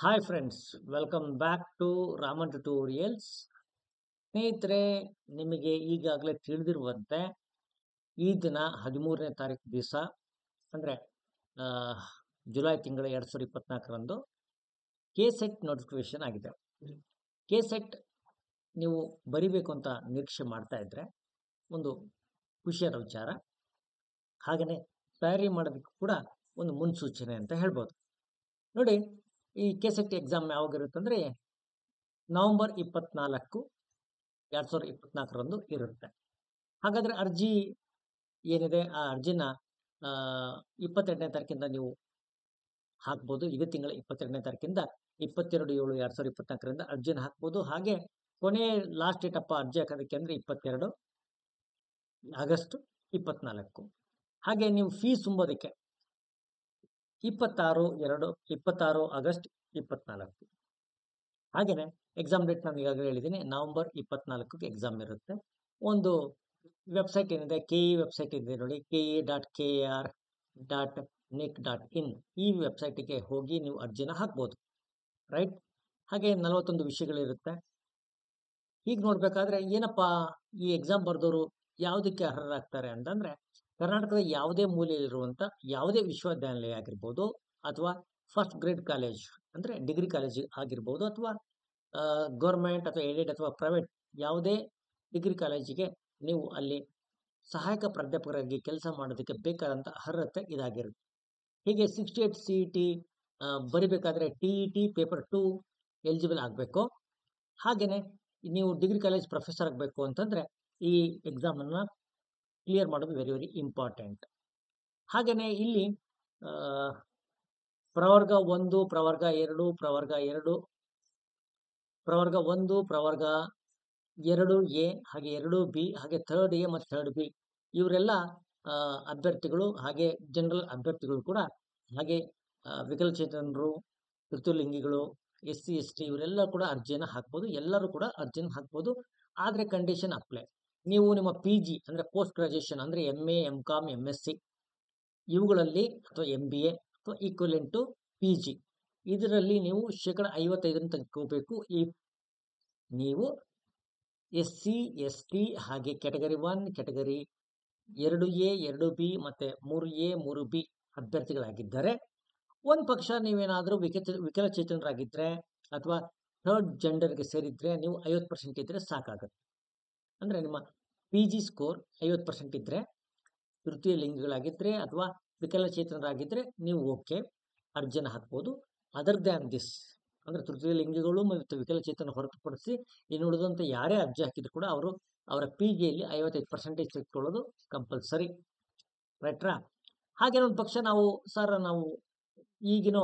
Hi friends, welcome back to Raman tutorials. ಸ್ನೇಹಿತರೆ, ನಿಮಗೆ ಈಗಾಗಲೇ ತಿಳಿದಿರುವಂತೆ ಈ ದಿನ 13ನೇ ತಾರೀಕು ದಿವಸ ಅಂದರೆ ಜುಲೈ ತಿಂಗಳ 2024ರಂದು ಕೆಸೆಟ್ ನೋಟಿಫಿಕೇಶನ್ ಆಗಿದೆ. ಕೆಸೆಟ್ ನೀವು ಬರಿಬೇಕು ಅಂತ ನಿರೀಕ್ಷೆ ಮಾಡ್ತಾ ಇದ್ರೆ ಒಂದು ಖುಷಿಯಾದ ವಿಚಾರ. ಹಾಗೆಯೇ ತಯಾರಿ ಮಾಡೋದಕ್ಕೂ ಕೂಡ ಒಂದು ಮುನ್ಸೂಚನೆ ಅಂತ ಹೇಳ್ಬೋದು. ನೋಡಿ, ಈ ಕೆಸೆಟ್ ಎಕ್ಸಾಮ್ ಯಾವಾಗಿರುತ್ತೆ ಅಂದರೆ ನವೆಂಬರ್ 24, 2024ರಂದು ಇರುತ್ತೆ. ಹಾಗಾದರೆ ಅರ್ಜಿ ಏನಿದೆ ಆ ಅರ್ಜಿನ 22ನೇ ತಾರೀಕಿಂದ ನೀವು ಹಾಕ್ಬೋದು. ಇದೇ ತಿಂಗಳ 22ನೇ ತಾರೀಕಿಂದ 22/7/2024ರಿಂದ ಅರ್ಜಿನ ಹಾಕ್ಬೋದು. ಹಾಗೆ ಕೊನೆ ಲಾಸ್ಟ್ ಡೇಟಪ್ಪ ಅರ್ಜಿ ಹಾಕೋದಕ್ಕೆ ಅಂದರೆ 22 ಆಗಸ್ಟ್ 24. ಹಾಗೆ ನೀವು ಫೀಸ್ ತುಂಬೋದಕ್ಕೆ 26 ಆಗಸ್ಟ್ 24. ಹಾಗೆಯೇ ಎಕ್ಸಾಮ್ ಡೇಟ್ ನಾನು ಈಗಾಗಲೇ ಹೇಳಿದ್ದೀನಿ, ನವೆಂಬರ್ 24ಕ್ಕೆ ಎಕ್ಸಾಮ್ ಇರುತ್ತೆ. ಒಂದು ವೆಬ್ಸೈಟ್ ಏನಿದೆ, KE ವೆಬ್ಸೈಟ್ ಇದೆ ನೋಡಿ, ke.kar.nic.in. ಈ ವೆಬ್ಸೈಟಿಗೆ ಹೋಗಿ ನೀವು ಅರ್ಜಿನ ಹಾಕ್ಬೋದು, ರೈಟ್. ಹಾಗೆ 41 ವಿಷಯಗಳಿರುತ್ತೆ. ಹೀಗೆ ನೋಡಬೇಕಾದ್ರೆ ಏನಪ್ಪ ಈ ಎಕ್ಸಾಮ್ ಬರೆದವರು ಯಾವುದಕ್ಕೆ ಅರ್ಹರಾಗ್ತಾರೆ ಅಂತಂದರೆ, ಕರ್ನಾಟಕದ ಯಾವುದೇ ಮೂಲೆಯಲ್ಲಿರುವಂಥ ಯಾವುದೇ ವಿಶ್ವವಿದ್ಯಾನಿಲಯ ಆಗಿರ್ಬೋದು, ಅಥವಾ ಫಸ್ಟ್ ಗ್ರೇಡ್ ಕಾಲೇಜ್ ಅಂದರೆ ಡಿಗ್ರಿ ಕಾಲೇಜ್ ಆಗಿರ್ಬೋದು, ಅಥವಾ ಗೌರ್ಮೆಂಟ್ ಅಥವಾ ಏಡೆಡ್ ಅಥವಾ ಪ್ರೈವೇಟ್ ಯಾವುದೇ ಡಿಗ್ರಿ ಕಾಲೇಜಿಗೆ ನೀವು ಅಲ್ಲಿ ಸಹಾಯಕ ಪ್ರಾಧ್ಯಾಪಕರಾಗಿ ಕೆಲಸ ಮಾಡೋದಕ್ಕೆ ಬೇಕಾದಂಥ ಅರ್ಹತೆ ಇದಾಗಿರುತ್ತೆ. ಹೀಗೆ 68 CET ಬರಿಬೇಕಾದ್ರೆ TET ಪೇಪರ್ 2 ಎಲಿಜಿಬಲ್ ಆಗಬೇಕು. ಹಾಗೆಯೇ ನೀವು ಡಿಗ್ರಿ ಕಾಲೇಜ್ ಪ್ರೊಫೆಸರ್ ಆಗಬೇಕು ಅಂತಂದರೆ ಈ ಎಕ್ಸಾಮನ್ನು ಕ್ಲಿಯರ್ ಮಾಡೋದು ವೆರಿ ವೆರಿ ಇಂಪಾರ್ಟೆಂಟ್. ಹಾಗೆಯೇ ಇಲ್ಲಿ ಪ್ರವರ್ಗ 1, ಪ್ರವರ್ಗ 2, ಪ್ರವರ್ಗ 2, ಪ್ರವರ್ಗ 1, ಪ್ರವರ್ಗ 2A, ಹಾಗೆ 2B, ಹಾಗೆ 3A ಮತ್ತು 3B ಇವರೆಲ್ಲ ಅಭ್ಯರ್ಥಿಗಳು. ಹಾಗೆ ಜನರಲ್ ಅಭ್ಯರ್ಥಿಗಳು ಕೂಡ, ಹಾಗೆ ವಿಕಲಚೇತನರು, ತೃತೀಯಲಿಂಗಿಗಳು, SC ST ಇವರೆಲ್ಲ ಕೂಡ ಅರ್ಜಿಯನ್ನು ಹಾಕ್ಬೋದು. ಎಲ್ಲರೂ ಕೂಡ ಅರ್ಜಿಯನ್ನು ಹಾಕ್ಬೋದು. ಆದರೆ ಕಂಡೀಷನ್ ಅಪ್ಲೈ. ನೀವು ನಿಮ್ಮ PG ಅಂದರೆ ಪೋಸ್ಟ್ ಗ್ರಾಜುಯೇಷನ್ ಅಂದರೆ MA, MCom, MSc ಇವುಗಳಲ್ಲಿ, ಅಥವಾ MBA ಅಥವಾ ಈಕ್ವಲೆಂಟ್ ಟು PG ಇದರಲ್ಲಿ ನೀವು 55% ತೆಗೆದುಕೋಬೇಕು. ಈ ನೀವು SC ST ಹಾಗೆ ಕ್ಯಾಟಗರಿ 1, ಕ್ಯಾಟಗರಿ 2A, 2B ಮತ್ತು 3A, 3B ಅಭ್ಯರ್ಥಿಗಳಾಗಿದ್ದರೆ, ಒಂದು ಪಕ್ಷ ನೀವೇನಾದರೂ ವಿಕಲಚೇತನರಾಗಿದ್ದರೆ ಅಥವಾ ಥರ್ಡ್ ಜೆಂಡರ್ಗೆ ಸೇರಿದರೆ ನೀವು 50% ಇದ್ದರೆ ಸಾಕಾಗುತ್ತೆ. ಅಂದರೆ ನಿಮ್ಮ PG ಸ್ಕೋರ್ 50% ಇದ್ದರೆ, ತೃತೀಯ ಲಿಂಗಿಗಳಾಗಿದ್ದರೆ ಅಥವಾ ವಿಕಲಚೇತನರಾಗಿದ್ದರೆ ನೀವು ಓಕೆ, ಅರ್ಜಿನ ಹಾಕ್ಬೋದು. ಅದರ್ ದ್ಯಾನ್ ದಿಸ್ ಅಂದರೆ ತೃತೀಯ ಲಿಂಗಿಗಳು ಮತ್ತು ವಿಕಲಚೇತನ ಹೊರತುಪಡಿಸಿ ಇನ್ನು ಉಳಿದಂಥ ಯಾರೇ ಅರ್ಜಿ ಹಾಕಿದ್ರು ಕೂಡ ಅವರ PGಯಲ್ಲಿ 55% ತೆಗೆದುಕೊಳ್ಳೋದು ಕಂಪಲ್ಸರಿ, ರೈಟ್ರಾ. ಹಾಗೆ ಒಂದು ಪಕ್ಷ ನಾವು ಈಗಿನೋ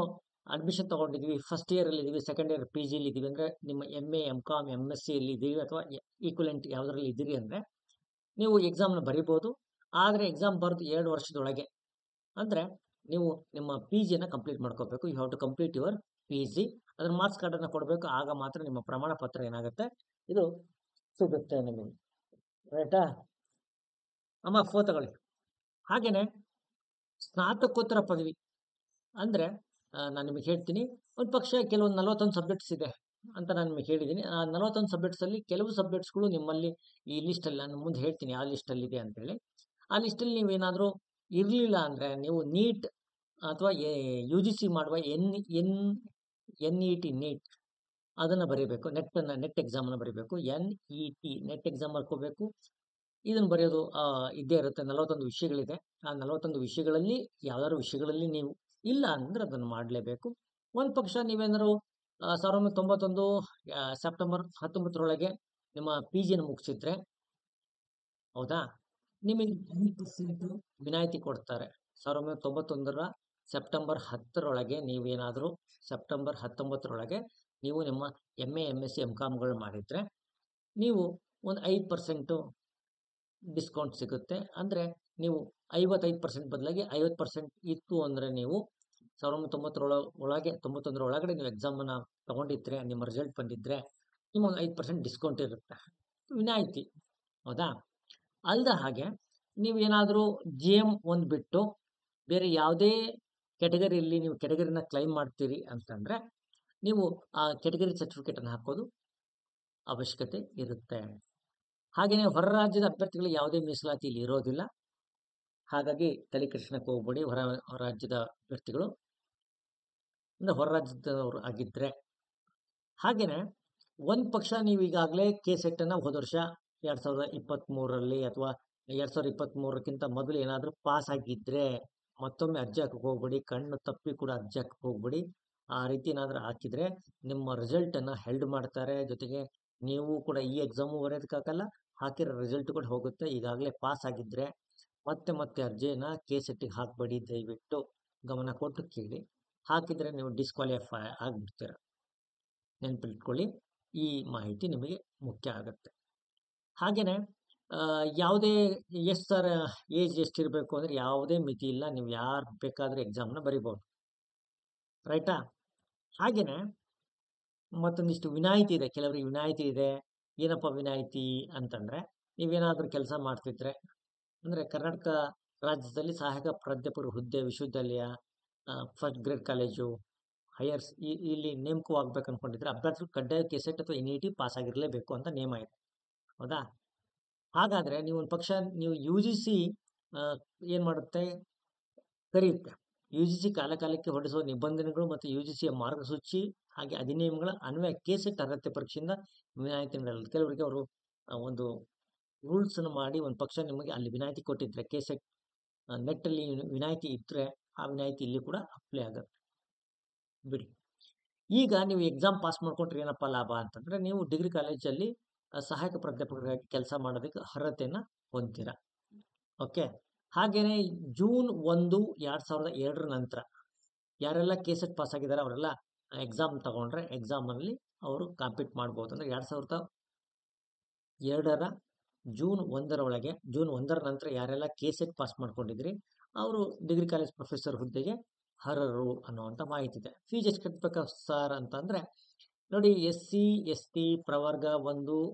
ಅಡ್ಮಿಷನ್ ತೊಗೊಂಡಿದ್ದೀವಿ, ಫಸ್ಟ್ ಇಯರಲ್ಲಿ ಇದ್ದೀವಿ, ಸೆಕೆಂಡ್ ಇಯರ್ PGಯಲ್ಲಿ ಇದ್ದೀವಿ ಅಂದರೆ, ನಿಮ್ಮ MA, MCom, MSc ಅಲ್ಲಿ ಇದ್ದೀವಿ ಅಥವಾ ಈಕ್ವಲೆಂಟ್ ಯಾವುದರಲ್ಲಿ ಇದ್ದೀರಿ ಅಂದರೆ ನೀವು ಎಕ್ಸಾಮ್ನ ಬರಿಬೋದು. ಆದರೆ ಎಕ್ಸಾಮ್ ಬರೆದು 2 ವರ್ಷದೊಳಗೆ ಅಂದರೆ ನೀವು ನಿಮ್ಮ PGಯನ್ನು ಕಂಪ್ಲೀಟ್ ಮಾಡ್ಕೋಬೇಕು. You have to complete your PG. ಅದರ ಮಾರ್ಕ್ಸ್ ಕಾರ್ಡನ್ನು ಕೊಡಬೇಕು. ಆಗ ಮಾತ್ರ ನಿಮ್ಮ ಪ್ರಮಾಣ ಪತ್ರ ಏನಾಗುತ್ತೆ, ಇದು ಸಿಗುತ್ತೆ ನಿಮಗೆ, ರೈಟಾ. ಅಮ್ಮ ತಗೊಳ್ಳಿ. ಹಾಗೆಯೇ ಸ್ನಾತಕೋತ್ತರ ಪದವಿ ಅಂದರೆ ನಾನು ನಿಮಗೆ ಹೇಳ್ತೀನಿ, ಒಂದು ಪಕ್ಷ ಕೆಲವೊಂದು 41 ಸಬ್ಜೆಕ್ಟ್ಸ್ ಇದೆ ಅಂತ ನಾನು ನಿಮಗೆ ಹೇಳಿದ್ದೀನಿ. ಆ 41 ಸಬ್ಜೆಕ್ಟ್ಸಲ್ಲಿ ಕೆಲವು ಸಬ್ಜೆಕ್ಟ್ಸ್ಗಳು ನಿಮ್ಮಲ್ಲಿ ಈ ಲಿಸ್ಟಲ್ಲಿ ನಾನು ಮುಂದೆ ಹೇಳ್ತೀನಿ ಆ ಲಿಸ್ಟಲ್ಲಿದೆ ಅಂತೇಳಿ. ಆ ಲಿಸ್ಟಲ್ಲಿ ನೀವೇನಾದರೂ ಇರಲಿಲ್ಲ ಅಂದರೆ ನೀವು ನೀಟ್ ಅಥವಾ UGC ಮಾಡುವ NET ನೀಟ್ ಅದನ್ನು ಬರೀಬೇಕು. ನೆಟ್ ಎಕ್ಸಾಮನ್ನು ಬರೀಬೇಕು. NET ನೆಟ್ ಎಕ್ಸಾಮ್ ಬರ್ಕೋಬೇಕು. ಇದನ್ನು ಬರೆಯೋದು ಇದ್ದೇ ಇರುತ್ತೆ. 41 ವಿಷಯಗಳಿದೆ. ಆ 41 ವಿಷಯಗಳಲ್ಲಿ ಯಾವ್ದಾದ್ರು ವಿಷಯಗಳಲ್ಲಿ ನೀವು ಇಲ್ಲ ಅಂದರೆ ಅದನ್ನು ಮಾಡಲೇಬೇಕು. ಒಂದು ಪಕ್ಷ ನೀವೇನಾದ್ರು 1991 ಸೆಪ್ಟೆಂಬರ್ 19ರೊಳಗೆ ನಿಮ್ಮ PGಯನ್ನು ಮುಗಿಸಿದ್ರೆ, ಹೌದಾ, ನಿಮಗೆ 10% ವಿನಾಯಿತಿ ಕೊಡ್ತಾರೆ. 1991ರ ಸೆಪ್ಟೆಂಬರ್ 10ರೊಳಗೆ ನೀವೇನಾದರೂ ಸೆಪ್ಟೆಂಬರ್ 19ರೊಳಗೆ ನೀವು ನಿಮ್ಮ MA, MSc, MComಗಳು ಮಾಡಿದರೆ ನೀವು ಒಂದು 5% ಡಿಸ್ಕೌಂಟ್ ಸಿಗುತ್ತೆ. ಅಂದರೆ ನೀವು 55% ಬದಲಾಗಿ 50% ಇತ್ತು ಅಂದರೆ, ನೀವು 91ರ ಒಳಗಡೆ ನೀವು ಎಕ್ಸಾಮನ್ನು ತೊಗೊಂಡಿದ್ರೆ, ನಿಮ್ಮ ರಿಸಲ್ಟ್ ಬಂದಿದ್ದರೆ ನಿಮಗೆ 5% ಡಿಸ್ಕೌಂಟ್ ಇರುತ್ತೆ, ವಿನಾಯಿತಿ, ಹೌದಾ. ಅಲ್ಲದ ಹಾಗೆ ನೀವೇನಾದರೂ GM 1 ಬಿಟ್ಟು ಬೇರೆ ಯಾವುದೇ ಕ್ಯಾಟಗರಿಯಲ್ಲಿ ನೀವು ಕ್ಯಾಟಗರಿನ ಕ್ಲೈಮ್ ಮಾಡ್ತೀರಿ ಅಂತಂದರೆ ನೀವು ಆ ಕೆಟಗರಿ ಸರ್ಟಿಫಿಕೇಟನ್ನು ಹಾಕೋದು ಅವಶ್ಯಕತೆ ಇರುತ್ತೆ. ಹಾಗೆಯೇ ಹೊರ ರಾಜ್ಯದ ಅಭ್ಯರ್ಥಿಗಳಿಗೆ ಯಾವುದೇ ಮೀಸಲಾತಿ ಇಲ್ಲಿ ಇರೋದಿಲ್ಲ. ಹಾಗಾಗಿ ತಲೆ ಕೆಡಿಸ್ಕೊಳ್ಳೋಕೆ ಹೋಗ್ಬೇಡಿ. ಹೊರ ರಾಜ್ಯದ ಅಭ್ಯರ್ಥಿಗಳು ಅಂದರೆ ಹೊರ ರಾಜ್ಯದವರು ಆಗಿದ್ದರೆ. ಹಾಗೆಯೇ ಒಂದು ಪಕ್ಷ ನೀವು ಈಗಾಗಲೇ ಕೆಸೆಟ್ಟನ್ನು ಹೋದ ವರ್ಷ 2023ರಲ್ಲಿ ಅಥವಾ 2023ಕ್ಕಿಂತ ಮೊದಲು ಏನಾದರೂ ಪಾಸ್ ಆಗಿದ್ದರೆ ಮತ್ತೊಮ್ಮೆ ಅರ್ಜಿ ಹಾಕಕ್ಕೆ ಹೋಗ್ಬೇಡಿ. ಕಣ್ಣು ತಪ್ಪಿ ಕೂಡ ಅರ್ಜಿ ಹಾಕಕ್ಕೆ ಹೋಗ್ಬೇಡಿ. ಆ ರೀತಿ ಏನಾದರೂ ಹಾಕಿದರೆ ನಿಮ್ಮ ರಿಸಲ್ಟನ್ನು ಹೆಲ್ಡ್ ಮಾಡ್ತಾರೆ. ಜೊತೆಗೆ ನೀವು ಕೂಡ ಈ ಎಕ್ಸಾಮು ಬರೆಯೋದಕ್ಕಾಗಲ್ಲ, ಹಾಕಿರೋ ರಿಸಲ್ಟ್ ಕೂಡ ಹೋಗುತ್ತೆ. ಈಗಾಗಲೇ ಪಾಸ್ ಆಗಿದ್ದರೆ ಮತ್ತೆ ಅರ್ಜಿಯನ್ನು ಕೆಸೆಟ್ಟಿಗೆ ಹಾಕಬೇಡಿ. ದಯವಿಟ್ಟು ಗಮನ ಕೊಟ್ಟು ಕೇಳಿ. ಹಾಕಿದರೆ ನೀವು ಡಿಸ್ಕ್ವಾಲಿಫೈ ಆಗಿಬಿಡ್ತೀರ. ನೆನಪಿಟ್ಕೊಳ್ಳಿ, ಈ ಮಾಹಿತಿ ನಿಮಗೆ ಮುಖ್ಯ ಆಗುತ್ತೆ. ಹಾಗೆಯೇ ಯಾವುದೇ ಎಷ್ಟು ಸರ್ ಏಜ್ ಎಷ್ಟಿರಬೇಕು ಅಂದರೆ ಯಾವುದೇ ಮಿತಿ ಇಲ್ಲ. ನೀವು ಯಾರು ಬೇಕಾದರೂ ಎಕ್ಸಾಮ್ನ ಬರಿಬೋದು, ರೈಟಾ? ಹಾಗೆಯೇ ಮತ್ತೊಂದಿಷ್ಟು ವಿನಾಯಿತಿ ಇದೆ. ಕೆಲವರಿಗೆ ವಿನಾಯಿತಿ ಇದೆ. ಏನಪ್ಪ ವಿನಾಯಿತಿ ಅಂತಂದರೆ, ನೀವೇನಾದರೂ ಕೆಲಸ ಮಾಡ್ತಿದ್ರೆ ಅಂದರೆ ಕರ್ನಾಟಕ ರಾಜ್ಯದಲ್ಲಿ ಸಹಾಯಕ ಪ್ರಾಧ್ಯಾಪಕರ ಹುದ್ದೆ, ವಿಶ್ವವಿದ್ಯಾಲಯ, ಫಸ್ಟ್ ಗ್ರೇಡ್ ಕಾಲೇಜು, ಹೈಯರ್ಸ್ ಇಲ್ಲಿ ನೇಮಕವಾಗಬೇಕು ಅಂದ್ಕೊಂಡಿದ್ರೆ ಅಭ್ಯರ್ಥಿಗಳು ಕಡ್ಡಾಯ ಕೆಸೆಟ್ ಅಥವಾ NET ಪಾಸ್ ಆಗಿರಲೇಬೇಕು ಅಂತ ನಿಯಮ ಇದೆ, ಹೌದಾ? ಹಾಗಾದರೆ ನೀವು ಒಂದು ಪಕ್ಷ ನೀವು UGC ಏನು ಮಾಡುತ್ತೆ, ಕರೆಯುತ್ತೆ. UGC ಕಾಲಕಾಲಕ್ಕೆ ಹೊರಡಿಸುವ ನಿಬಂಧನೆಗಳು ಮತ್ತು UGCಯ ಮಾರ್ಗಸೂಚಿ ಹಾಗೆ ಅಧಿನಿಯಮಗಳ ಅನ್ವಯ ಕೆಸೆಟ್ ಅರ್ಹತೆ ಪರೀಕ್ಷೆಯಿಂದ ವಿನಾಯಿತಿ ನೀಡಲ್ಲ. ಕೆಲವರಿಗೆ ಅವರು ಒಂದು ರೂಲ್ಸನ್ನು ಮಾಡಿ ಒಂದು ಪಕ್ಷ ನಿಮಗೆ ಅಲ್ಲಿ ವಿನಾಯಿತಿ ಕೊಟ್ಟಿದ್ರೆ, ಕೆಸೆಟ್ ನೆಟ್ಟಲ್ಲಿ ವಿನಾಯಿತಿ ಇದ್ದರೆ ಆ ವಿನಾಯಿತಿ ಇಲ್ಲಿ ಕೂಡ ಅಪ್ಲೈ ಆಗುತ್ತೆ. ಬಿಡಿ. ಈಗ ನೀವು ಎಕ್ಸಾಮ್ ಪಾಸ್ ಮಾಡ್ಕೊಂಡ್ರೆ ಏನಪ್ಪ ಲಾಭ ಅಂತಂದರೆ, ನೀವು ಡಿಗ್ರಿ ಕಾಲೇಜಲ್ಲಿ ಸಹಾಯಕ ಪ್ರಾಧ್ಯಾಪಕರಾಗಿ ಕೆಲಸ ಮಾಡೋದಕ್ಕೆ ಅರ್ಹತೆಯನ್ನು ಹೊಂದ್ತೀರ. ಓಕೆ. ಹಾಗೆಯೇ ಜೂನ್ 1, 2002 ನಂತರ ಯಾರೆಲ್ಲ ಕೆಸೆಟ್ ಪಾಸ್ ಆಗಿದ್ದಾರೆ ಅವರೆಲ್ಲ ಎಕ್ಸಾಮ್ ತಗೊಂಡ್ರೆ ಎಕ್ಸಾಮಲ್ಲಿ ಅವರು ಕಾಂಪೀಟ್ ಮಾಡ್ಬೋದು. ಅಂದರೆ 2002ರ ಜೂನ್ 1ರ ಒಳಗೆ, ಜೂನ್ 1ರ ನಂತರ ಯಾರೆಲ್ಲ ಕೆಸೆಟ್ ಪಾಸ್ ಮಾಡ್ಕೊಂಡಿದ್ರಿ ಅವರು ಡಿಗ್ರಿ ಕಾಲೇಜ್ ಪ್ರೊಫೆಸರ್ ಹುದ್ದೆಗೆ ಅರ್ಹರು ಅನ್ನುವಂಥ ಮಾಹಿತಿ ಇದೆ. ಫೀಸ್ ಎಷ್ಟು ಕಟ್ಟಬೇಕು ಸರ್ ಅಂತಂದರೆ, ನೋಡಿ, SC ST ಪ್ರವರ್ಗ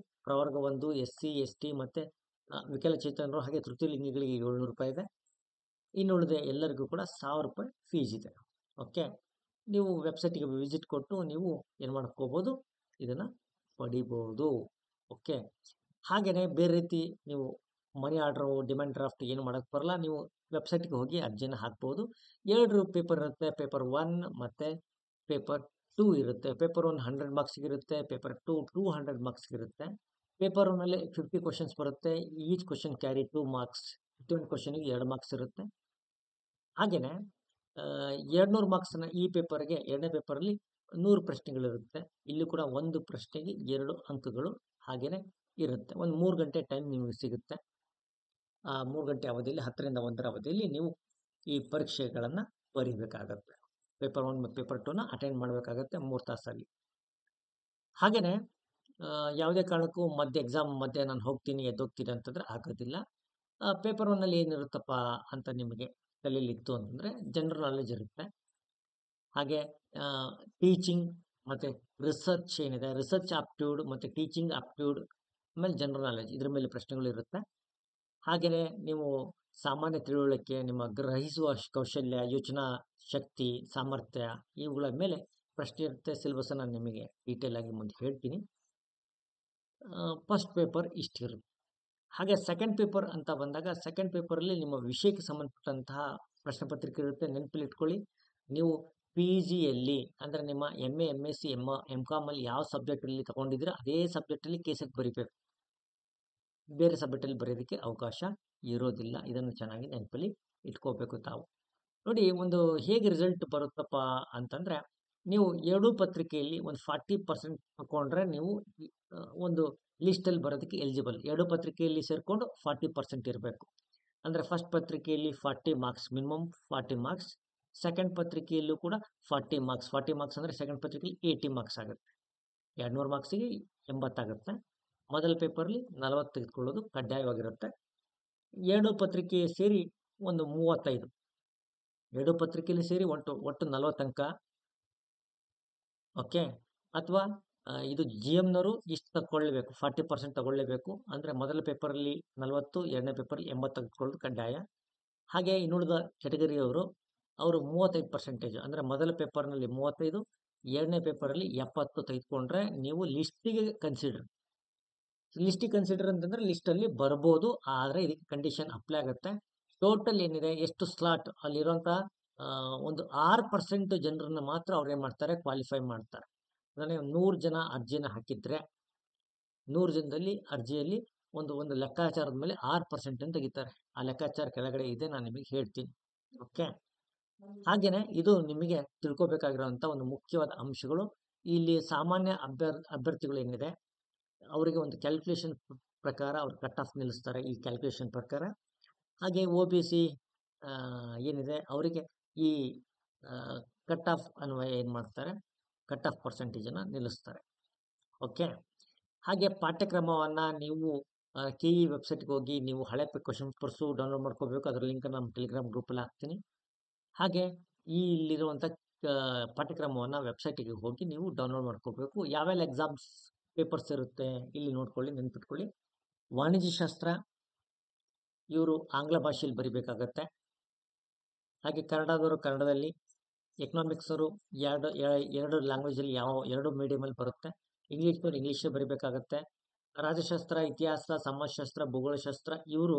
1 SC ST ಮತ್ತು ವಿಕಲಚೇತನರು ಹಾಗೆ ತೃತೀಯಲಿಂಗಿಗಳಿಗೆ 700 ರೂಪಾಯಿ ಇದೆ. ಇನ್ನುಳಿದ ಎಲ್ಲರಿಗೂ ಕೂಡ 1000 ರೂಪಾಯಿ ಫೀಸ್ ಇದೆ. ಓಕೆ. ನೀವು ವೆಬ್ಸೈಟಿಗೆ ವಿಸಿಟ್ ಕೊಟ್ಟು ನೀವು ಏನು ಮಾಡ್ಕೋಬೋದು, ಇದನ್ನು ಪಡಿಬೋದು. ಓಕೆ. ಹಾಗೆಯೇ ಬೇರೆ ರೀತಿ ನೀವು ಮನಿ ಆರ್ಡ್ರು, ಡಿಮ್ಯಾಂಡ್ ಡ್ರಾಫ್ಟ್ ಏನು ಮಾಡೋಕ್ಕೆ ಬರಲ್ಲ. ನೀವು ವೆಬ್ಸೈಟ್ಗೆ ಹೋಗಿ ಅರ್ಜಿನ ಹಾಕ್ಬೋದು. 2 ಪೇಪರ್ ಇರುತ್ತೆ. ಪೇಪರ್ 1 ಮತ್ತು ಪೇಪರ್ 2 ಇರುತ್ತೆ. ಪೇಪರ್ 1 100 ಮಾರ್ಕ್ಸ್ಗೆ ಇರುತ್ತೆ. ಪೇಪರ್ 2 200 ಮಾರ್ಕ್ಸ್ಗೆ ಇರುತ್ತೆ. ಪೇಪರ್ 1ನಲ್ಲಿ 50 ಕ್ವಶನ್ಸ್ ಬರುತ್ತೆ. Each question carry 2 marks. 51 ಕ್ವಶನಿಗೆ 2 marks ಇರುತ್ತೆ. ಹಾಗೆಯೇ 200 ಮಾರ್ಕ್ಸ್ನ ಈ ಪೇಪರ್ಗೆ, ಎರಡನೇ ಪೇಪರಲ್ಲಿ 100 ಪ್ರಶ್ನೆಗಳಿರುತ್ತೆ. ಇಲ್ಲಿ ಕೂಡ ಒಂದು ಪ್ರಶ್ನೆಗೆ 2 ಅಂಕಗಳು ಹಾಗೆಯೇ ಇರುತ್ತೆ. ಒಂದು 3 ಗಂಟೆ ಟೈಮ್ ನಿಮಗೆ ಸಿಗುತ್ತೆ. ಆ 3 ಗಂಟೆ ಅವಧಿಯಲ್ಲಿ 10ರಿಂದ 1ರ ಅವಧಿಯಲ್ಲಿ ನೀವು ಈ ಪರೀಕ್ಷೆಗಳನ್ನು ಬರೀಬೇಕಾಗತ್ತೆ. ಪೇಪರ್ 1 ಮತ್ತು ಪೇಪರ್ 2ನ ಅಟೆಂಡ್ ಮಾಡಬೇಕಾಗತ್ತೆ 3 ತಾಸಲ್ಲಿ. ಹಾಗೆಯೇ ಯಾವುದೇ ಕಾರಣಕ್ಕೂ ಎಕ್ಸಾಮ್ ಮಧ್ಯೆ ನಾನು ಹೋಗ್ತೀನಿ ಎದ್ದೋಗ್ತೀನಿ ಅಂತಂದರೆ ಆಗೋದಿಲ್ಲ. ಪೇಪರ್ 1ನಲ್ಲಿ ಏನಿರುತ್ತಪ್ಪ ಅಂತ ನಿಮಗೆ ತಲೆಯಲ್ಲಿತ್ತು ಅಂತಂದರೆ, ಜನರಲ್ ನಾಲೆಜ್ ಇರುತ್ತೆ. ಹಾಗೆ ಟೀಚಿಂಗ್ ಮತ್ತು ರಿಸರ್ಚ್ ಏನಿದೆ, ರಿಸರ್ಚ್ ಆಪ್ಟ್ಯೂಡ್ ಮತ್ತು ಟೀಚಿಂಗ್ ಆಪ್ಟ್ಯೂಡ್, ಆಮೇಲೆ ಜನರಲ್ ನಾಲೆಜ್, ಇದ್ರ ಮೇಲೆ ಪ್ರಶ್ನೆಗಳು ಇರುತ್ತೆ. ಹಾಗೆಯೇ ನೀವು ಸಾಮಾನ್ಯ ತಿಳುವಳಿಕೆ, ನಿಮ್ಮ ಗ್ರಹಿಸುವ ಕೌಶಲ್ಯ, ಯೋಚನಾ ಶಕ್ತಿ, ಸಾಮರ್ಥ್ಯ, ಇವುಗಳ ಮೇಲೆ ಪ್ರಶ್ನೆ ಇರುತ್ತೆ. ಸಿಲೆಬಸ್ಸನ್ನು ನಿಮಗೆ ಡೀಟೇಲ್ ಆಗಿ ಮುಂದೆ ಹೇಳ್ತೀನಿ. ಫಸ್ಟ್ ಪೇಪರ್ ಇಷ್ಟಿರುತ್ತೆ. ಹಾಗೆ ಸೆಕೆಂಡ್ ಪೇಪರ್ ಅಂತ ಬಂದಾಗ, ಸೆಕೆಂಡ್ ಪೇಪರಲ್ಲಿ ನಿಮ್ಮ ವಿಷಯಕ್ಕೆ ಸಂಬಂಧಪಟ್ಟಂತಹ ಪ್ರಶ್ನೆ ಪತ್ರಿಕೆ ಇರುತ್ತೆ. ನೆನಪಲ್ಲಿ ಇಟ್ಕೊಳ್ಳಿ, ನೀವು PGಯಲ್ಲಿ ಅಂದರೆ ನಿಮ್ಮ MA MSc MCOM ಅಲ್ಲಿ ಯಾವ ಸಬ್ಜೆಕ್ಟಲ್ಲಿ ತಗೊಂಡಿದ್ದೀರೋ ಅದೇ ಸಬ್ಜೆಕ್ಟಲ್ಲಿ ಕೆಸೆಟ್ ಬರೀಬೇಕು. ಬೇರೆ ಸಬ್ಜೆಕ್ಟಲ್ಲಿ ಬರೆಯೋದಕ್ಕೆ ಅವಕಾಶ ಇರೋದಿಲ್ಲ. ಇದನ್ನು ಚೆನ್ನಾಗಿ ನೆನಪಲ್ಲಿ ಇಟ್ಕೋಬೇಕು ತಾವು. ನೋಡಿ, ಒಂದು ಹೇಗೆ ರಿಸಲ್ಟ್ ಬರುತ್ತಪ್ಪ ಅಂತಂದರೆ, ನೀವು 2 ಪತ್ರಿಕೆಯಲ್ಲಿ ಒಂದು 40% ತಗೊಂಡ್ರೆ ನೀವು ಒಂದು ಲಿಸ್ಟಲ್ಲಿ ಬರೋದಕ್ಕೆ ಎಲಿಜಿಬಲ್. 2 ಪತ್ರಿಕೆಯಲ್ಲಿ ಸೇರಿಕೊಂಡು 40% ಇರಬೇಕು. ಅಂದರೆ ಫಸ್ಟ್ ಪತ್ರಿಕೆಯಲ್ಲಿ 40 ಮಾರ್ಕ್ಸ್, ಮಿನಿಮಮ್ 40 ಮಾರ್ಕ್ಸ್. ಸೆಕೆಂಡ್ ಪತ್ರಿಕೆಯಲ್ಲೂ ಕೂಡ 40 ಮಾರ್ಕ್ಸ್. 40 ಮಾರ್ಕ್ಸ್ ಅಂದರೆ ಸೆಕೆಂಡ್ ಪತ್ರಿಕೆಯಲ್ಲಿ 80 ಮಾರ್ಕ್ಸ್ ಆಗುತ್ತೆ. 200 ಮಾರ್ಕ್ಸಿಗೆ 80 ಆಗುತ್ತೆ. ಮೊದಲ ಪೇಪರ್ಲಿ 40 ತೆಗೆದುಕೊಳ್ಳೋದು ಕಡ್ಡಾಯವಾಗಿರುತ್ತೆ. 2 ಪತ್ರಿಕೆ ಸೇರಿ ಒಂದು 35. 2 ಪತ್ರಿಕೆಯಲ್ಲಿ ಸೇರಿ ಒಟ್ಟು 40 ಅಂಕ. ಓಕೆ. ಅಥವಾ ಇದು GMನವರು ಇಷ್ಟು ತಗೊಳ್ಳೇಬೇಕು, 40% ತಗೊಳ್ಳೇಬೇಕು. ಅಂದರೆ ಮೊದಲ ಪೇಪರಲ್ಲಿ 40, ಎರಡನೇ ಪೇಪರಲ್ಲಿ 80 ತೆಗೆದುಕೊಳ್ಳೋದು ಕಡ್ಡಾಯ. ಹಾಗೆ ಇನ್ನುಳಿದ ಕೆಟಗರಿಯವರು ಅವರು 35% ಅಂದರೆ ಮೊದಲ ಪೇಪರ್ನಲ್ಲಿ 35, ಎರಡನೇ ಪೇಪರಲ್ಲಿ 70 ತೆಗೆದುಕೊಂಡ್ರೆ ನೀವು ಲಿಸ್ಟಿಗೆ ಕನ್ಸಿಡರ್ ಅಂತಂದ್ರೆ ಲಿಸ್ಟಲ್ಲಿ ಬರ್ಬೋದು, ಆದರೆ ಇದಕ್ಕೆ ಕಂಡೀಷನ್ ಅಪ್ಲೈ ಆಗುತ್ತೆ. ಟೋಟಲ್ ಏನಿದೆ ಎಷ್ಟು ಸ್ಲಾಟ್ ಅಲ್ಲಿರುವಂಥ ಒಂದು 6% ಜನರನ್ನ ಮಾತ್ರ ಅವ್ರು ಏನು ಮಾಡ್ತಾರೆ, ಕ್ವಾಲಿಫೈ ಮಾಡ್ತಾರೆ. ಅಂದರೆ 100 ಜನ ಅರ್ಜಿನ ಹಾಕಿದ್ರೆ 100 ಜನದಲ್ಲಿ ಅರ್ಜಿಯಲ್ಲಿ ಒಂದು ಲೆಕ್ಕಾಚಾರದ ಮೇಲೆ 6% ಅಂತ ತೆಗಿತಾರೆ. ಆ ಲೆಕ್ಕಾಚಾರ ಕೆಳಗಡೆ ಇದೆ, ನಾನು ನಿಮಗೆ ಹೇಳ್ತೀನಿ. ಓಕೆ, ಹಾಗೇನೆ ಇದು ನಿಮಗೆ ತಿಳ್ಕೊಬೇಕಾಗಿರುವಂಥ ಒಂದು ಮುಖ್ಯವಾದ ಅಂಶಗಳು. ಇಲ್ಲಿ ಸಾಮಾನ್ಯ ಅಭ್ಯರ್ಥಿಗಳು ಏನಿದೆ ಅವರಿಗೆ ಒಂದು ಕ್ಯಾಲ್ಕುಲೇಷನ್ ಪ್ರಕಾರ ಅವ್ರು ಕಟ್ ಆಫ್ ನಿಲ್ಲಿಸ್ತಾರೆ ಈ ಕ್ಯಾಲ್ಕುಲೇಷನ್ ಪ್ರಕಾರ. ಹಾಗೆ OBC ಏನಿದೆ ಅವರಿಗೆ ಈ ಕಟ್ ಆಫ್ ಅನ್ವಯ ಏನು ಮಾಡ್ತಾರೆ, ಕಟ್ ಆಫ್ ಪರ್ಸೆಂಟೇಜನ್ನು ನಿಲ್ಲಿಸ್ತಾರೆ. ಓಕೆ, ಹಾಗೆ ಪಾಠ್ಯಕ್ರಮವನ್ನು ನೀವು KE ವೆಬ್ಸೈಟ್ಗೆ ಹೋಗಿ ನೀವು ಹಳೆ ಕ್ವಶನ್ ಪೇಪರ್ಸು ಡೌನ್ಲೋಡ್ ಮಾಡ್ಕೋಬೇಕು. ಅದರ ಲಿಂಕ್ ನಮ್ಮ ಟೆಲಿಗ್ರಾಮ್ ಗ್ರೂಪಲ್ಲಿ ಹಾಕ್ತೀನಿ. ಹಾಗೆ ಇಲ್ಲಿರುವಂಥ ಪಾಠ್ಯಕ್ರಮವನ್ನು ವೆಬ್ಸೈಟಿಗೆ ಹೋಗಿ ನೀವು ಡೌನ್ಲೋಡ್ ಮಾಡ್ಕೋಬೇಕು. ಯಾವೆಲ್ಲ ಎಕ್ಸಾಮ್ಸ್ ಪೇಪರ್ಸ್ ಇರುತ್ತೆ ಇಲ್ಲಿ ನೋಡ್ಕೊಳ್ಳಿ, ನೆನ್ಪಿಟ್ಕೊಳ್ಳಿ. ವಾಣಿಜ್ಯಶಾಸ್ತ್ರ ಇವರು ಆಂಗ್ಲ ಭಾಷೆಯಲ್ಲಿ ಬರಿಬೇಕಾಗತ್ತೆ. ಹಾಗೆ ಕನ್ನಡದವರು ಕನ್ನಡದಲ್ಲಿ, ಎಕನಾಮಿಕ್ಸವರು ಎರಡು ಲ್ಯಾಂಗ್ವೇಜಲ್ಲಿ ಎರಡು ಮೀಡಿಯಮಲ್ಲಿ ಬರುತ್ತೆ. ಇಂಗ್ಲೀಷ್ನವ್ರು ಇಂಗ್ಲೀಷೇ ಬರಿಬೇಕಾಗತ್ತೆ. ರಾಜ್ಯಶಾಸ್ತ್ರ, ಇತಿಹಾಸ, ಸಮಾಜಶಾಸ್ತ್ರ, ಭೂಗೋಳಶಾಸ್ತ್ರ ಇವರು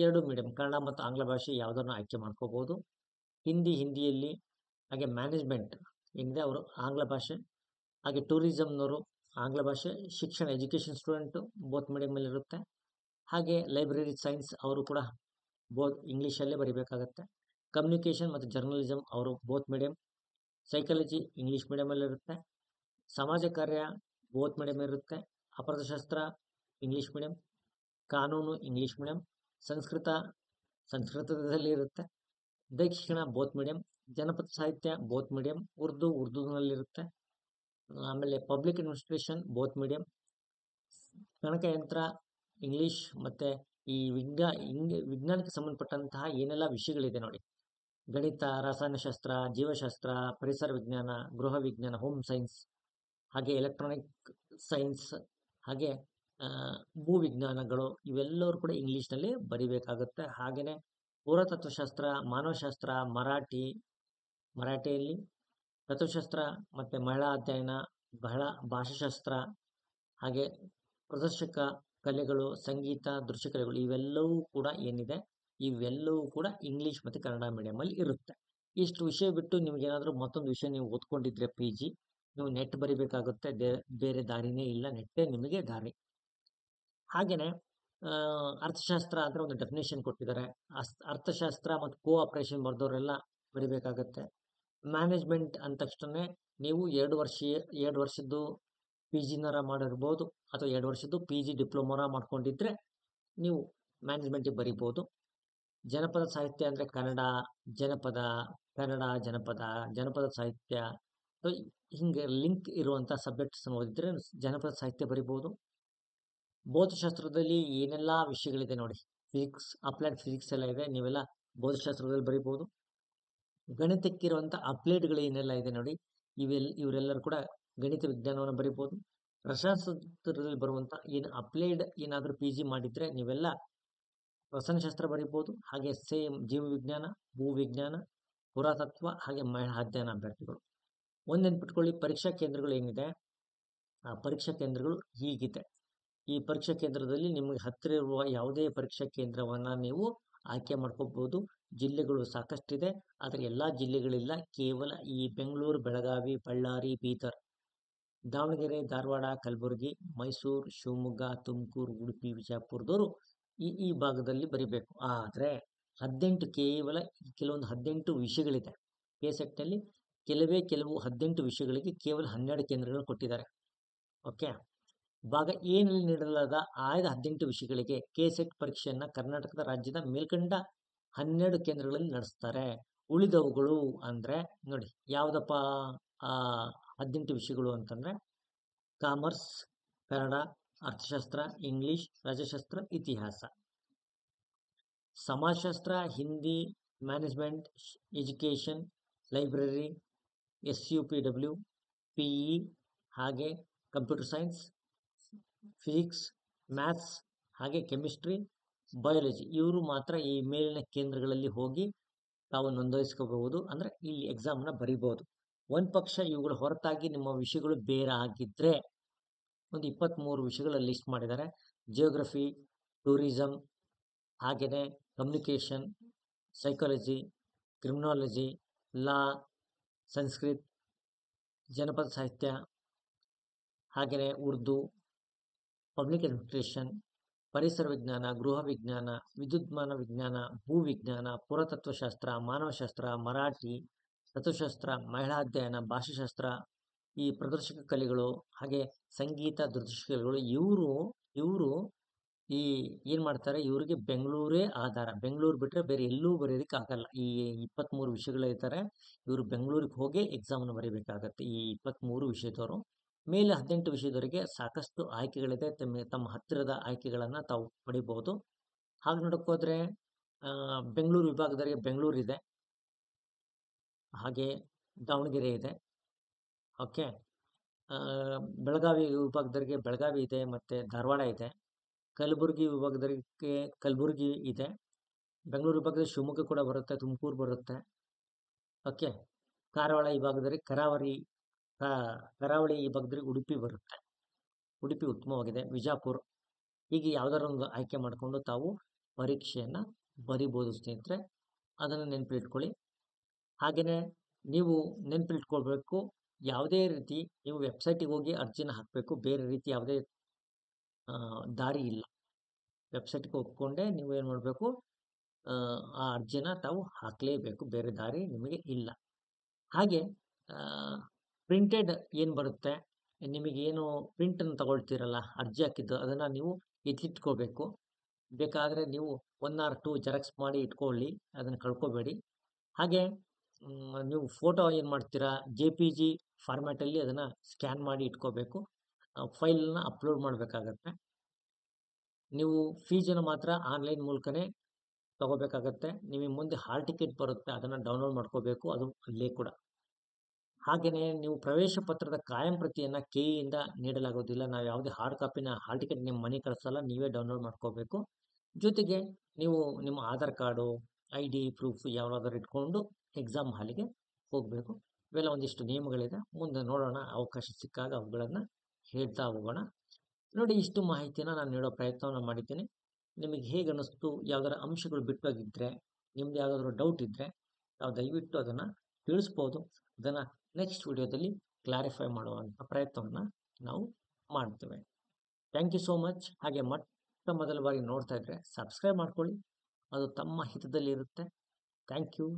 2 ಮೀಡಿಯಂ, ಕನ್ನಡ ಮತ್ತು ಆಂಗ್ಲ ಭಾಷೆ ಯಾವುದನ್ನು ಆಯ್ಕೆ ಮಾಡ್ಕೋಬೋದು. ಹಿಂದಿಯಲ್ಲಿ, ಹಾಗೆ ಮ್ಯಾನೇಜ್ಮೆಂಟ್ ಏನಿದೆ ಅವರು ಆಂಗ್ಲ ಭಾಷೆ, ಹಾಗೆ ಟೂರಿಸಮ್ನವರು ಆಂಗ್ಲ ಭಾಷೆ, ಶಿಕ್ಷಣ ಎಜುಕೇಷನ್ ಸ್ಟೂಡೆಂಟು ಬೋತ್ ಮೀಡಿಯಮಲ್ಲಿ ಇರುತ್ತೆ. ಹಾಗೆ ಲೈಬ್ರರಿ ಸೈನ್ಸ್ ಅವರು ಕೂಡ ಇಂಗ್ಲೀಷಲ್ಲೇ ಬರಿಬೇಕಾಗತ್ತೆ. ಕಮ್ಯುನಿಕೇಷನ್ ಮತ್ತು ಜರ್ನಲಿಸಮ್ ಅವರು ಬೋತ್ ಮೀಡಿಯಂ. ಸೈಕಾಲಜಿ ಇಂಗ್ಲೀಷ್ ಮೀಡಿಯಮಲ್ಲಿರುತ್ತೆ. ಸಮಾಜ ಕಾರ್ಯ ಬೋತ್ ಮೀಡಿಯಮ್ ಇರುತ್ತೆ. ಅಪರಾಧಶಾಸ್ತ್ರ ಇಂಗ್ಲೀಷ್ ಮೀಡಿಯಂ. ಕಾನೂನು ಇಂಗ್ಲೀಷ್ ಮೀಡಿಯಂ. ಸಂಸ್ಕೃತದಲ್ಲಿ ಇರುತ್ತೆ. ದೈಕ್ಷಿಣ ಬೋತ್ ಮೀಡಿಯಂ. ಜನಪದ ಸಾಹಿತ್ಯ ಬೋತ್ ಮೀಡಿಯಂ. ಉರ್ದುನಲ್ಲಿರುತ್ತೆ. ಆಮೇಲೆ ಪಬ್ಲಿಕ್ ಅಡ್ಮಿನಿಸ್ಟ್ರೇಷನ್ ಬೋತ್ ಮೀಡಿಯಂ. ಗಣಕಯಂತ್ರ ಇಂಗ್ಲೀಷ್. ಮತ್ತು ಈ ವಿಜ್ಞಾನಕ್ಕೆ ಸಂಬಂಧಪಟ್ಟಂತಹ ಏನೆಲ್ಲ ವಿಷಯಗಳಿದೆ ನೋಡಿ, ಗಣಿತ, ರಸಾಯನಶಾಸ್ತ್ರ, ಜೀವಶಾಸ್ತ್ರ, ಪರಿಸರ ವಿಜ್ಞಾನ, ಗೃಹ ವಿಜ್ಞಾನ, ಹೋಮ್ ಸೈನ್ಸ್, ಹಾಗೆ ಎಲೆಕ್ಟ್ರಾನಿಕ್ ಸೈನ್ಸ್, ಹಾಗೆ ಭೂವಿಜ್ಞಾನಗಳು ಇವೆಲ್ಲರೂ ಕೂಡ ಇಂಗ್ಲೀಷ್ನಲ್ಲಿ ಬರಿಬೇಕಾಗುತ್ತೆ. ಹಾಗೆಯೇ ಪುರಾತತ್ವಶಾಸ್ತ್ರ, ಮಾನವಶಾಸ್ತ್ರ, ಮರಾಠಿಯಲ್ಲಿ, ತತ್ವಶಾಸ್ತ್ರ ಮತ್ತು ಮಹಿಳಾ ಅಧ್ಯಯನ, ಭಾಷಾಶಾಸ್ತ್ರ, ಹಾಗೆ ಪ್ರದರ್ಶಕ ಕಲೆಗಳು, ಸಂಗೀತ, ದೃಶ್ಯ ಕಲೆಗಳು ಇವೆಲ್ಲವೂ ಕೂಡ ಏನಿದೆ ಇವೆಲ್ಲವೂ ಕೂಡ ಇಂಗ್ಲೀಷ್ ಮತ್ತು ಕನ್ನಡ ಮೀಡಿಯಮಲ್ಲಿ ಇರುತ್ತೆ. ಇಷ್ಟು ವಿಷಯ ಬಿಟ್ಟು ನಿಮಗೇನಾದರೂ ಮತ್ತೊಂದು ವಿಷಯ ನೀವು ಓದ್ಕೊಂಡಿದ್ರೆ PG ನೀವು ನೆಟ್ ಬರಿಬೇಕಾಗುತ್ತೆ. ಬೇರೆ ದಾರಿನೇ ಇಲ್ಲ, ನೆಟ್ಟೇ ನಿಮಗೆ ದಾರಿ. ಹಾಗೆಯೇ ಅರ್ಥಶಾಸ್ತ್ರ ಅಂದರೆ ಒಂದು ಡೆಫಿನೇಷನ್ ಕೊಟ್ಟಿದ್ದಾರೆ. ಅರ್ಥಶಾಸ್ತ್ರ ಮತ್ತು ಕೋಆಪರೇಷನ್ ಬರೆದವರೆಲ್ಲ ಬರಿಬೇಕಾಗತ್ತೆ. ಮ್ಯಾನೇಜ್ಮೆಂಟ್ ಅಂದ ತಕ್ಷಣ ನೀವು 2 ವರ್ಷದ್ದು PGನಾರ ಮಾಡಿರ್ಬೋದು, ಅಥವಾ 2 ವರ್ಷದ್ದು PG ಡಿಪ್ಲೊಮಾರ ಮಾಡ್ಕೊಂಡಿದ್ರೆ ನೀವು ಮ್ಯಾನೇಜ್ಮೆಂಟಿಗೆ ಬರಿಬೋದು. ಜನಪದ ಸಾಹಿತ್ಯ ಅಂದರೆ ಜನಪದ ಸಾಹಿತ್ಯ ಹಿಂಗೆ ಲಿಂಕ್ ಇರುವಂಥ ಸಬ್ಜೆಕ್ಟ್ಸನ್ನು ಓದಿದ್ರೆ ಜನಪದ ಸಾಹಿತ್ಯ ಬರಿಬೋದು. ಭೌತಶಾಸ್ತ್ರದಲ್ಲಿ ಏನೆಲ್ಲ ವಿಷಯಗಳಿದೆ ನೋಡಿ, ಫಿಸಿಕ್ಸ್, ಅಪ್ಲೈಡ್ ಫಿಸಿಕ್ಸ್ ಎಲ್ಲ ಇದೆ, ನೀವೆಲ್ಲ ಭೌತಶಾಸ್ತ್ರದಲ್ಲಿ ಬರಿಬೋದು. ಗಣಿತಕ್ಕಿರುವಂಥ ಅಪ್ಲೈಡ್ಗಳು ಏನೆಲ್ಲ ಇದೆ ನೋಡಿ, ಇವರೆಲ್ಲರೂ ಕೂಡ ಗಣಿತ ವಿಜ್ಞಾನವನ್ನು ಬರಿಬೋದು. ರಸಾಯನಶಾಸ್ತ್ರದಲ್ಲಿ ಬರುವಂಥ ಅಪ್ಲೈಡ್ ಏನಾದರೂ PG ಮಾಡಿದರೆ ನೀವೆಲ್ಲ ರಸಾಯನಶಾಸ್ತ್ರ ಬರಿಬೋದು. ಹಾಗೆ ಸೇಮ್ ಜೀವವಿಜ್ಞಾನ, ಭೂವಿಜ್ಞಾನ, ಪುರಾತತ್ವ, ಹಾಗೆ ಮಹಿಳಾ ಅಧ್ಯಯನ ಅಭ್ಯರ್ಥಿಗಳು. ಒಂದು ನೆನ್ಪಿಟ್ಕೊಳ್ಳಿ, ಪರೀಕ್ಷಾ ಕೇಂದ್ರಗಳು ಏನಿದೆ ಆ ಪರೀಕ್ಷಾ ಕೇಂದ್ರಗಳು ಹೀಗಿದೆ. ಈ ಪರೀಕ್ಷಾ ಕೇಂದ್ರದಲ್ಲಿ ನಿಮಗೆ ಹತ್ತಿರ ಇರುವ ಯಾವುದೇ ಪರೀಕ್ಷಾ ಕೇಂದ್ರವನ್ನು ನೀವು ಆಯ್ಕೆ ಮಾಡ್ಕೋಬಹುದು. ಜಿಲ್ಲೆಗಳು ಸಾಕಷ್ಟಿದೆ, ಆದರೆ ಎಲ್ಲ ಜಿಲ್ಲೆಗಳಿಲ್ಲ. ಕೇವಲ ಈ ಬೆಂಗಳೂರು, ಬೆಳಗಾವಿ, ಬಳ್ಳಾರಿ, ಬೀದರ್, ದಾವಣಗೆರೆ, ಧಾರವಾಡ, ಕಲಬುರಗಿ, ಮೈಸೂರು, ಶಿವಮೊಗ್ಗ, ತುಮಕೂರು, ಉಡುಪಿ, ವಿಜಯಪುರದವರು ಈ ಭಾಗದಲ್ಲಿ ಬರಿಬೇಕು. ಆದರೆ ಕೇವಲ ಕೆಲವೊಂದು 18 ವಿಷಯಗಳಿದೆ. KSETನಲ್ಲಿ ಕೆಲವು 18 ವಿಷಯಗಳಿಗೆ ಕೇವಲ 12 ಕೇಂದ್ರಗಳು ಕೊಟ್ಟಿದ್ದಾರೆ. ಓಕೆ, ಭಾಗ ಏನಲ್ಲಿ ನೀಡಲಾದ ಆಯ್ದ 18 ವಿಷಯಗಳಿಗೆ KSET ಪರೀಕ್ಷೆಯನ್ನು ಕರ್ನಾಟಕದ ರಾಜ್ಯದ ಮೇಲ್ಕಂಡ 12 ಕೇಂದ್ರಗಳಲ್ಲಿ ನಡೆಸ್ತಾರೆ. ಉಳಿದವುಗಳು ಅಂದರೆ ನೋಡಿ ಯಾವುದಪ್ಪ 18 ವಿಷಯಗಳು ಅಂತಂದರೆ ಕಾಮರ್ಸ್, ಕನ್ನಡ, ಅರ್ಥಶಾಸ್ತ್ರ, ಇಂಗ್ಲೀಷ್, ರಾಜ್ಯಶಾಸ್ತ್ರ, ಇತಿಹಾಸ, ಸಮಾಜಶಾಸ್ತ್ರ, Hindi, management, education, library, SUPW, PE, ಹಾಗೆ ಕಂಪ್ಯೂಟರ್ ಸೈನ್ಸ್, ಫಿಸಿಕ್ಸ್, ಮ್ಯಾಥ್ಸ್, ಹಾಗೆ ಕೆಮಿಸ್ಟ್ರಿ, ಬಯಾಲಜಿ. ಇವರು ಮಾತ್ರ ಈ ಮೇಲಿನ ಕೇಂದ್ರಗಳಲ್ಲಿ ಹೋಗಿ ತಾವು ನೋಂದಾಯಿಸ್ಕೋಬಹುದು, ಅಂದರೆ ಇಲ್ಲಿ ಎಕ್ಸಾಮ್ನ ಬರಿಬೋದು. ಒಂದು ಪಕ್ಷ ಇವುಗಳ ಹೊರತಾಗಿ ನಿಮ್ಮ ವಿಷಯಗಳು ಬೇರೆ ಆಗಿದ್ದರೆ ಒಂದು 23 ವಿಷಯಗಳ ಲಿಸ್ಟ್ ಮಾಡಿದ್ದಾರೆ. ಜಿಯೋಗ್ರಫಿ, ಟೂರಿಸಂ, ಹಾಗೆಯೇ ಕಮ್ಯುನಿಕೇಷನ್, ಸೈಕಾಲಜಿ, ಕ್ರಿಮಿನಾಲಜಿ, ಲಾ, ಸಂಸ್ಕೃತ್, ಜನಪದ ಸಾಹಿತ್ಯ, ಹಾಗೆಯೇ ಉರ್ದು, ಪಬ್ಲಿಕ್ ಅಡ್ಮಿನಿಸ್ಟ್ರೇಷನ್, ಪರಿಸರ ವಿಜ್ಞಾನ, ಗೃಹ ವಿಜ್ಞಾನ, ವಿದ್ಯುನ್ಮಾನ ವಿಜ್ಞಾನ, ಭೂವಿಜ್ಞಾನ, ಪುರಾತತ್ವಶಾಸ್ತ್ರ, ಮಾನವಶಾಸ್ತ್ರ, ಮರಾಠಿ, ತತ್ವಶಾಸ್ತ್ರ, ಮಹಿಳಾ ಅಧ್ಯಯನ, ಭಾಷಾಶಾಸ್ತ್ರ, ಈ ಪ್ರದರ್ಶಕ ಕಲೆಗಳು, ಹಾಗೆ ಸಂಗೀತ, ದುರ್ದರ್ಶಕ ಕಲೆಗಳು. ಇವರು ಈ ಏನು ಮಾಡ್ತಾರೆ, ಇವರಿಗೆ ಬೆಂಗಳೂರೇ ಆಧಾರ. ಬೆಂಗಳೂರು ಬಿಟ್ಟರೆ ಬೇರೆ ಎಲ್ಲೂ ಬರೆಯೋದಕ್ಕೆ ಆಗಲ್ಲ. ಈ 23 ವಿಷಯಗಳಿರ್ತಾರೆ, ಇವರು ಬೆಂಗಳೂರಿಗೆ ಹೋಗಿ ಎಕ್ಸಾಮನ್ನು ಬರೀಬೇಕಾಗತ್ತೆ. ಈ 23 ವಿಷಯದವರು ಮೇಲೆ 18 ವಿಷಯದವರಿಗೆ ಸಾಕಷ್ಟು ಆಯ್ಕೆಗಳಿದೆ. ತಮ್ಮ ಹತ್ತಿರದ ಆಯ್ಕೆಗಳನ್ನು ತಾವು ಪಡಿಬಹುದು. ಹಾಗೆ ನೋಡೋಕ್ಕೋದ್ರೆ ಬೆಂಗಳೂರು ವಿಭಾಗದವರಿಗೆ ಬೆಂಗಳೂರು ಇದೆ, ಹಾಗೆ ದಾವಣಗೆರೆ ಇದೆ. ಓಕೆ, ಬೆಳಗಾವಿ ವಿಭಾಗದವರಿಗೆ ಬೆಳಗಾವಿ ಇದೆ, ಮತ್ತು ಧಾರವಾಡ ಇದೆ. ಕಲಬುರಗಿ ವಿಭಾಗದವರಿಗೆ ಕಲಬುರಗಿ ಇದೆ. ಬೆಂಗಳೂರು ವಿಭಾಗದಲ್ಲಿ ಶಿವಮೊಗ್ಗ ಕೂಡ ಬರುತ್ತೆ, ತುಮಕೂರು ಬರುತ್ತೆ. ಓಕೆ, ಕಾರವಾರ ವಿಭಾಗದವರಿಗೆ ಕರಾವಳಿ ವಿಭಾಗದಲ್ಲಿ ಉಡುಪಿ ಬರುತ್ತೆ. ಉಡುಪಿ ಉತ್ತಮವಾಗಿದೆ. ವಿಜಾಪುರ. ಹೀಗೆ ಯಾವುದಾದ್ರು ಒಂದು ಆಯ್ಕೆ ಮಾಡಿಕೊಂಡು ತಾವು ಪರೀಕ್ಷೆಯನ್ನು ಬರಿಬೋದು ಸ್ನೇಹಿತರೆ. ಅದನ್ನು ನೆನಪಿಟ್ಕೊಳ್ಳಿ. ಹಾಗೆಯೇ ನೀವು ನೆನಪಿಟ್ಕೊಳ್ಬೇಕು, ಯಾವುದೇ ರೀತಿ ನೀವು ವೆಬ್ಸೈಟಿಗೆ ಹೋಗಿ ಅರ್ಜಿನ ಹಾಕಬೇಕು. ಬೇರೆ ರೀತಿ ಯಾವುದೇ ದಾರಿ ಇಲ್ಲ. ವೆಬ್ಸೈಟ್ಗೆ ಹೋಗ್ಕೊಂಡೇ ನೀವು ಏನು ಮಾಡಬೇಕು, ಆ ಅರ್ಜಿನ ತಾವು ಹಾಕಲೇಬೇಕು. ಬೇರೆ ದಾರಿ ನಿಮಗೆ ಇಲ್ಲ. ಹಾಗೆ ಪ್ರಿಂಟೆಡ್ ಏನು ಬರುತ್ತೆ, ನಿಮಗೇನು ಪ್ರಿಂಟನ್ನು ತಗೊಳ್ತೀರಲ್ಲ ಅರ್ಜಿ ಹಾಕಿದ್ದು, ಅದನ್ನು ನೀವು ಎತ್ತಿಟ್ಕೋಬೇಕು. ಬೇಕಾದರೆ ನೀವು 1 or 2 ಜೆರಾಕ್ಸ್ ಮಾಡಿ ಇಟ್ಕೊಳ್ಳಿ, ಅದನ್ನು ಕಳ್ಕೊಬೇಡಿ. ಹಾಗೆ ನೀವು ಫೋಟೋ ಏನು ಮಾಡ್ತೀರಾ, JPG ಫಾರ್ಮ್ಯಾಟಲ್ಲಿ ಅದನ್ನು ಸ್ಕ್ಯಾನ್ ಮಾಡಿ ಇಟ್ಕೋಬೇಕು. ಫೈಲನ್ನ ಅಪ್ಲೋಡ್ ಮಾಡಬೇಕಾಗತ್ತೆ. ನೀವು ಫೀಸನ್ನು ಮಾತ್ರ ಆನ್ಲೈನ್ ಮೂಲಕನೇ ತಗೋಬೇಕಾಗತ್ತೆ. ನಿಮಗೆ ಮುಂದೆ ಹಾಲ್ ಟಿಕೆಟ್ ಬರುತ್ತೆ, ಅದನ್ನು ಡೌನ್ಲೋಡ್ ಮಾಡ್ಕೋಬೇಕು, ಅದು ಅಲ್ಲೇ ಕೂಡ. ಹಾಗೆಯೇ ನೀವು ಪ್ರವೇಶ ಪತ್ರದ ಕಾಯಂ ಪ್ರತಿಯನ್ನು KEಯಿಂದ ನೀಡಲಾಗೋದಿಲ್ಲ. ನಾವು ಯಾವುದೇ ಹಾರ್ಡ್ ಕಾಪಿನ ಹಾಲ್ ಟಿಕೆಟ್ ನಿಮ್ಮ ಮನೆ ಕಳಿಸಲ್ಲ, ನೀವೇ ಡೌನ್ಲೋಡ್ ಮಾಡ್ಕೋಬೇಕು. ಜೊತೆಗೆ ನೀವು ನಿಮ್ಮ ಆಧಾರ್ ಕಾರ್ಡು, ID ಪ್ರೂಫ್ ಯಾವುದಾದ್ರೂ ಇಟ್ಕೊಂಡು ಎಕ್ಸಾಮ್ ಹಾಲಿಗೆ ಹೋಗಬೇಕು. ಇವೆಲ್ಲ ಒಂದಿಷ್ಟು ನಿಯಮಗಳಿದೆ. ಮುಂದೆ ನೋಡೋಣ, ಅವಕಾಶ ಸಿಕ್ಕಾಗ ಅವುಗಳನ್ನು ಹೇಳ್ತಾ ಹೋಗೋಣ. ನೋಡಿ, ಇಷ್ಟು ಮಾಹಿತಿನ ನಾನು ನೀಡೋ ಪ್ರಯತ್ನವನ್ನು ಮಾಡಿದ್ದೀನಿ. ನಿಮಗೆ ಹೇಗೆ ಅನ್ನಿಸ್ತು, ಯಾವುದಾದ್ರು ಅಂಶಗಳು ಬಿಟ್ಟೋಗಿದ್ದರೆ, ನಿಮ್ದು ಯಾವುದಾದ್ರೂ ಡೌಟ್ ಇದ್ದರೆ ನಾವು ದಯವಿಟ್ಟು ಅದನ್ನು ತಿಳಿಸ್ಬೋದು. ಅದನ್ನು ನೆಕ್ಸ್ಟ್ ವಿಡಿಯೋದಲ್ಲಿ ಕ್ಲಾರಿಫೈ ಮಾಡುವಂಥ ಪ್ರಯತ್ನವನ್ನು ನಾವು ಮಾಡ್ತೇವೆ. Thank you so much. ಹಾಗೆ ಮೊದಲ ಬಾರಿ ನೋಡ್ತಾ ಇದ್ದರೆ ಸಬ್ಸ್ಕ್ರೈಬ್ ಮಾಡ್ಕೊಳ್ಳಿ, ಅದು ತಮ್ಮ ಹಿತದಲ್ಲಿರುತ್ತೆ. Thank you.